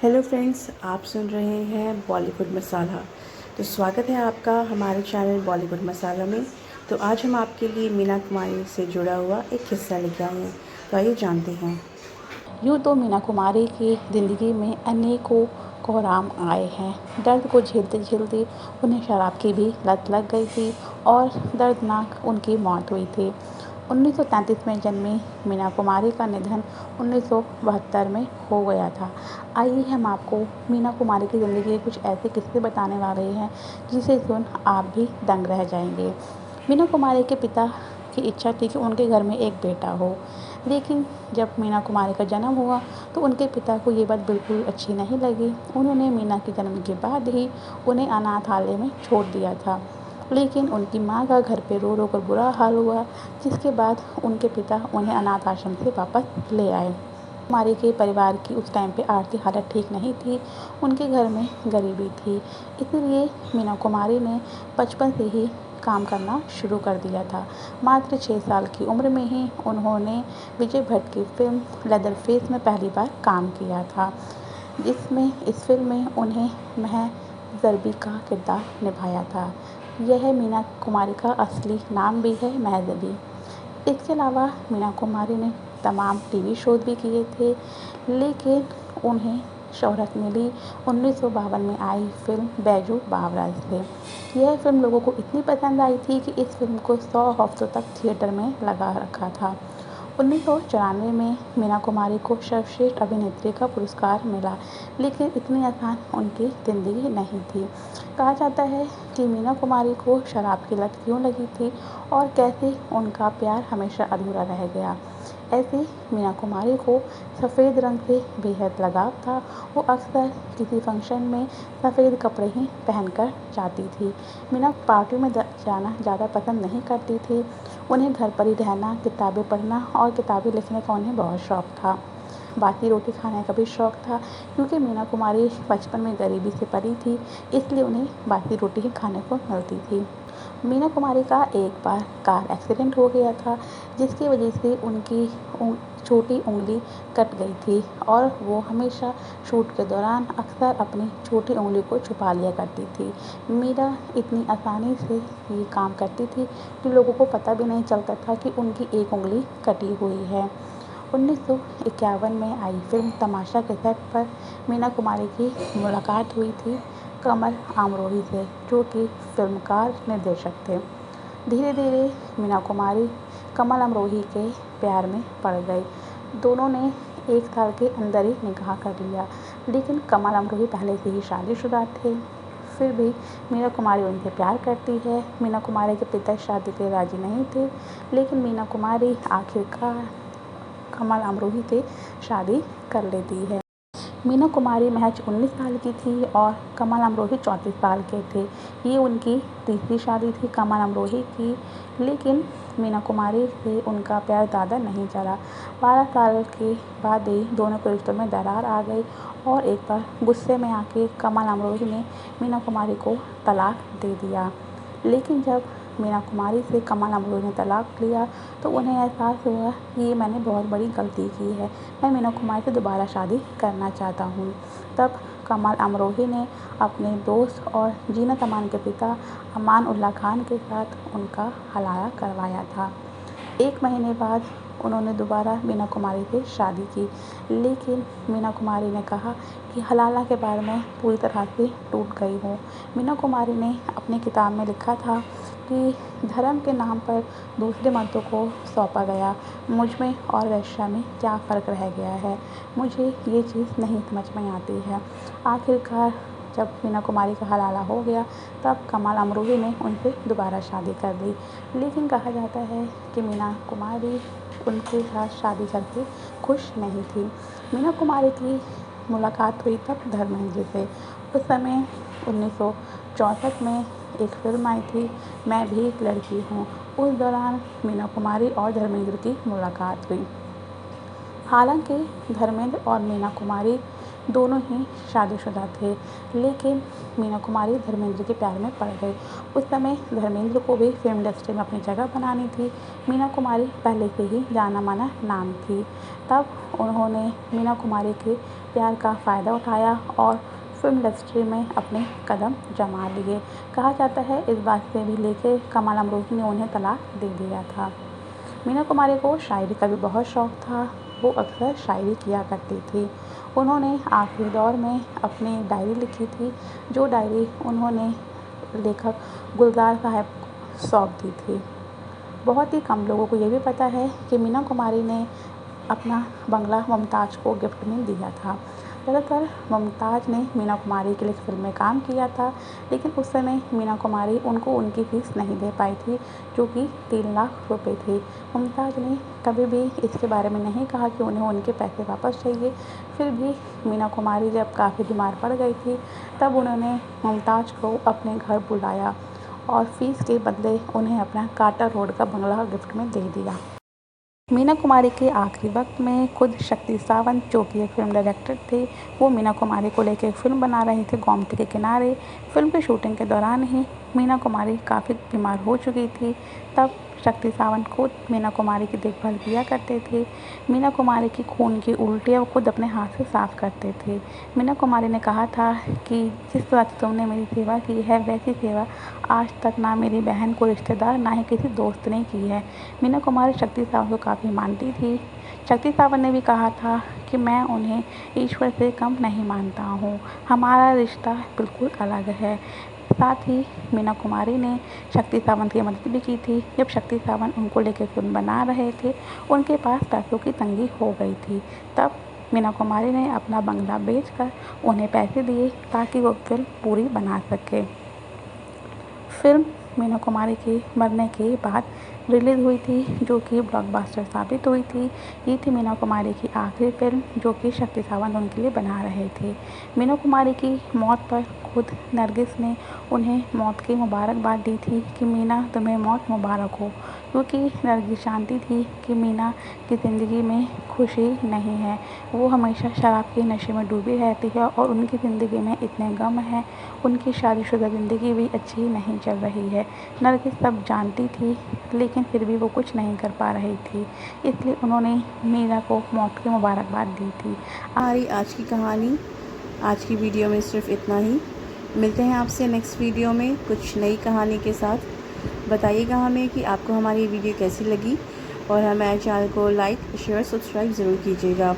Hello friends, आप सुन रहे हैं बॉलीवुड मसाला। तो स्वागत है आपका हमारे चैनल बॉलीवुड मसाला में। तो आज हम आपके लिए मीना कुमारी से जुड़ा हुआ एक किस्सा लेकर आए हैं। तो आइए जानते हैं। यूँ तो मीना कुमारी की ज़िंदगी में अनेकों कोहराम आए हैं। दर्द को झेलते झेलते उन्हें शराब की भी लत लग गई थी और दर्दनाक उनकी मौत हुई थी। 1933 में जन्मी मीना कुमारी का निधन 1972 में हो गया था। आइए हम आपको मीना कुमारी की ज़िंदगी के कुछ ऐसे किस्से बताने वाले हैं जिसे सुन आप भी दंग रह जाएंगे। मीना कुमारी के पिता की इच्छा थी कि उनके घर में एक बेटा हो, लेकिन जब मीना कुमारी का जन्म हुआ तो उनके पिता को ये बात बिल्कुल अच्छी नहीं लगी। उन्होंने मीना के जन्म के बाद ही उन्हें अनाथालय में छोड़ दिया था, लेकिन उनकी माँ का घर पे रो रो कर बुरा हाल हुआ, जिसके बाद उनके पिता उन्हें अनाथ आश्रम से वापस ले आए। कुमारी के परिवार की उस टाइम पे आर्थिक हालत ठीक नहीं थी, उनके घर में गरीबी थी, इसलिए मीना कुमारी ने बचपन से ही काम करना शुरू कर दिया था। मात्र 6 साल की उम्र में ही उन्होंने विजय भट्ट की फिल्म लेदर फेस में पहली बार काम किया था, जिसमें इस फिल्म में उन्हें महज ज़रबी का किरदार निभाया था। यह मीना कुमारी का असली नाम भी है, महज़बी। इसके अलावा मीना कुमारी ने तमाम टीवी शोज़ भी किए थे, लेकिन उन्हें शोहरत मिली 1952 में आई फिल्म बैजू बावरा से। यह फिल्म लोगों को इतनी पसंद आई थी कि इस फिल्म को 100 हफ्तों तक थिएटर में लगा रखा था। 1994 में मीना कुमारी को सर्वश्रेष्ठ अभिनेत्री का पुरस्कार मिला, लेकिन इतनी आसान उनकी ज़िंदगी नहीं थी। कहा जाता है कि मीना कुमारी को शराब की लत क्यों लगी थी और कैसे उनका प्यार हमेशा अधूरा रह गया। ऐसे मीना कुमारी को सफ़ेद रंग से बेहद लगाव था। वो अक्सर किसी फंक्शन में सफ़ेद कपड़े ही पहनकर जाती थी। मीना पार्टी में जाना ज़्यादा पसंद नहीं करती थी। उन्हें घर पर ही रहना, किताबें पढ़ना और किताबें लिखने का उन्हें बहुत शौक़ था। बासी रोटी खाने का भी शौक़ था, क्योंकि मीना कुमारी बचपन में गरीबी से पली थी, इसलिए उन्हें बासी रोटी ही खाने को मिलती थी। मीना कुमारी का एक बार कार एक्सीडेंट हो गया था, जिसकी वजह से उनकी छोटी उंगली कट गई थी और वो हमेशा शूट के दौरान अक्सर अपनी छोटी उंगली को छुपा लिया करती थी। मीरा इतनी आसानी से ये काम करती थी कि लोगों को पता भी नहीं चलता था कि उनकी एक उंगली कटी हुई है। 1951 में आई फिल्म तमाशा के सेट पर मीना कुमारी की मुलाकात हुई थी कमल अमरोही से, जो कि फिल्मकार निर्देशक थे। धीरे धीरे मीना कुमारी कमल अमरोही के प्यार में पड़ गई। दोनों ने 1 साल के अंदर ही निकाह कर लिया, लेकिन कमल अमरोही पहले से ही शादीशुदा थे। फिर भी मीना कुमारी उनसे प्यार करती है। मीना कुमारी के पिता शादी के राजी नहीं थे, लेकिन मीना कुमारी आखिरकार कमल अमरोही से शादी कर लेती है। मीना कुमारी महज 19 साल की थी और कमल अमरोही 34 साल के थे। ये उनकी तीसरी शादी थी कमल अमरोही की, लेकिन मीना कुमारी से उनका प्यार ज़्यादा नहीं चला। 12 साल के बाद ही दोनों के रिश्तों में दरार आ गई और एक बार गुस्से में आके कमल अमरोही ने मीना कुमारी को तलाक दे दिया। लेकिन जब मीना कुमारी से कमल अमरोही ने तलाक लिया तो उन्हें एहसास हुआ कि ये मैंने बहुत बड़ी गलती की है, मैं मीना कुमारी से दोबारा शादी करना चाहता हूँ। तब कमल अमरोही ने अपने दोस्त और जीनत अमान के पिता अमान उल्लाह खान के साथ उनका हलाला करवाया था। 1 महीने बाद उन्होंने दोबारा मीना कुमारी से शादी की, लेकिन मीना कुमारी ने कहा कि हलाला के बाद मैं पूरी तरह से टूट गई हूँ। मीना कुमारी ने अपनी किताब में लिखा था कि धर्म के नाम पर दूसरे मर्दों को सौंपा गया, मुझ में और वेश्या में क्या फ़र्क रह गया है, मुझे ये चीज़ नहीं समझ में आती है। आखिरकार जब मीना कुमारी का हलाला हो गया तब कमल अमरोही ने उनसे दोबारा शादी कर दी, लेकिन कहा जाता है कि मीना कुमारी उनके साथ शादी करके खुश नहीं थी। मीना कुमारी की मुलाकात हुई तब धर्मेंद्र से। उस समय 1964 में एक फिल्म आई थी, मैं भी एक लड़की हूँ। उस दौरान मीना कुमारी और धर्मेंद्र की मुलाकात हुई। हालांकि धर्मेंद्र और मीना कुमारी दोनों ही शादीशुदा थे, लेकिन मीना कुमारी धर्मेंद्र के प्यार में पड़ गई। उस समय धर्मेंद्र को भी फिल्म इंडस्ट्री में अपनी जगह बनानी थी। मीना कुमारी पहले से ही जाना माना नाम थी। तब उन्होंने मीना कुमारी के प्यार का फ़ायदा उठाया और फिल्म इंडस्ट्री में अपने कदम जमा लिए। कहा जाता है इस बात से भी लेके कमाल अमरोही ने उन्हें तलाक दे दिया था। मीना कुमारी को शायरी का भी बहुत शौक़ था। वो अक्सर शायरी किया करती थी। उन्होंने आखिरी दौर में अपनी डायरी लिखी थी, जो डायरी उन्होंने लेखक गुलजार साहब को सौंप दी थी। बहुत ही कम लोगों को ये भी पता है कि मीना कुमारी ने अपना बंगला मुमताज़ को गिफ्ट में दिया था। ज़्यादातर मुमताज़ ने मीना कुमारी के लिए फिल्म में काम किया था, लेकिन उस समय मीना कुमारी उनको उनकी फ़ीस नहीं दे पाई थी, जो कि 3 लाख रुपए थी। मुमताज़ ने कभी भी इसके बारे में नहीं कहा कि उन्हें उनके पैसे वापस चाहिए। फिर भी मीना कुमारी जब काफ़ी बीमार पड़ गई थी, तब उन्होंने मुमताज़ को अपने घर बुलाया और फ़ीस के बदले उन्हें अपना कांटा रोड का बंगला गिफ्ट में दे दिया। मीना कुमारी के आखिरी वक्त में खुद शक्ति सावंत, जो कि एक फिल्म डायरेक्टर थे, वो मीना कुमारी को लेकर एक फ़िल्म बना रहे थे, गोमती के किनारे। फिल्म की शूटिंग के दौरान ही मीना कुमारी काफ़ी बीमार हो चुकी थी। तब शक्ति सावंत खुद मीना कुमारी की देखभाल किया करते थे। मीना कुमारी की खून की उल्टियाँ वो खुद अपने हाथ से साफ़ करते थे। मीना कुमारी ने कहा था कि जिस तरह से तुमने मेरी सेवा की है, वैसी सेवा आज तक ना मेरी बहन को रिश्तेदार, ना ही किसी दोस्त ने की है। मीना कुमारी शक्ति सावंत को काफ़ी मानती थी। शक्ति सावंत ने भी कहा था कि मैं उन्हें ईश्वर से कम नहीं मानता हूँ, हमारा रिश्ता बिल्कुल अलग है। साथ ही मीना कुमारी ने शक्ति सावंत की मदद भी की थी। जब शक्ति सावंत उनको लेकर फिल्म बना रहे थे, उनके पास पैसों की तंगी हो गई थी। तब मीना कुमारी ने अपना बंगला बेचकर उन्हें पैसे दिए ताकि वो फिल्म पूरी बना सके। फिल्म मीना कुमारी के मरने के बाद रिलीज़ हुई थी, जो कि ब्लॉकबस्टर साबित हुई थी। ये थी मीना कुमारी की आखिरी फिल्म, जो कि शक्ति सावंत उनके लिए बना रहे थे। मीना कुमारी की मौत पर खुद नरगिस ने उन्हें मौत की मुबारकबाद दी थी कि मीना तुम्हें मौत मुबारक हो, क्योंकि नरगिस जानती थी कि मीना की ज़िंदगी में खुशी नहीं है। वो हमेशा शराब के नशे में डूबी रहती है और उनकी ज़िंदगी में इतने गम हैं। उनकी शादीशुदा ज़िंदगी भी अच्छी नहीं चल रही है। नरगिस सब जानती थी, लेकिन फिर भी वो कुछ नहीं कर पा रही थी, इसलिए उन्होंने मीना को मौत की मुबारकबाद दी थी। हमारी आज की कहानी, आज की वीडियो में सिर्फ इतना ही। मिलते हैं आपसे नेक्स्ट वीडियो में कुछ नई कहानी के साथ। बताइएगा हमें कि आपको हमारी वीडियो कैसी लगी और हमारे चैनल को लाइक, शेयर, सब्सक्राइब ज़रूर कीजिएगा।